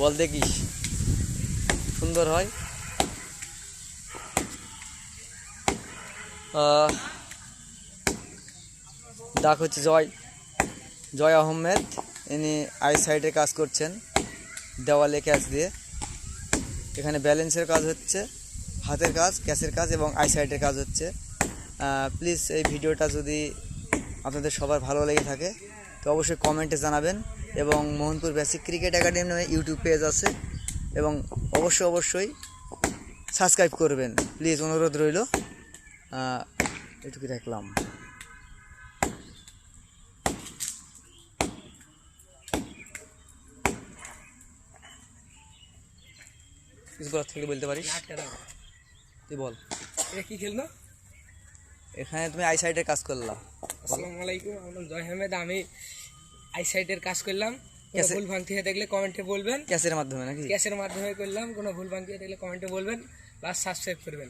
বল দেখিস, সুন্দর হয়। ডাক হচ্ছে জয় আহমেদ। ইনি আই সাইডে কাজ করছেন, দেওয়ালে ক্যাচ দিয়ে। এখানে ব্যালেন্সের কাজ হচ্ছে, হাতের কাজ, ক্যাচের কাজ এবং আই সাইডের কাজ হচ্ছে। প্লিজ এই ভিডিওটা যদি আপনাদের সবার ভালো লেগে থাকে তো অবশ্যই কমেন্টে জানাবেন। এবং মোহনপুর বেসিক ক্রিকেট একাডেমি নামে ইউটিউব পেজ আছে, এবং অবশ্যই সাবস্ক্রাইব করবেন, প্লিজ অনুরোধ রইল। এটুকু রাখলাম। কিছু বলার থেকে বলতে পারিস, তুই বল। এটা কি খেললো? এখানে তুমি আই সাইডের কাজ করলা। আসসালামু আলাইকুম, আমার নাম জয় আহমেদ। আমি আই সাইডের কাজ করলাম। ভুল ভাঙতি হয়ে দেখলে কমেন্টে বলবেন। ক্যাশের মাধ্যমে নাকি? ক্যাশের মাধ্যমে করলাম। কোনো ভুল ভাঙতি হয়ে দেখলে কমেন্টে বলবেন, প্লাস সাবস্ক্রাইব করবেন।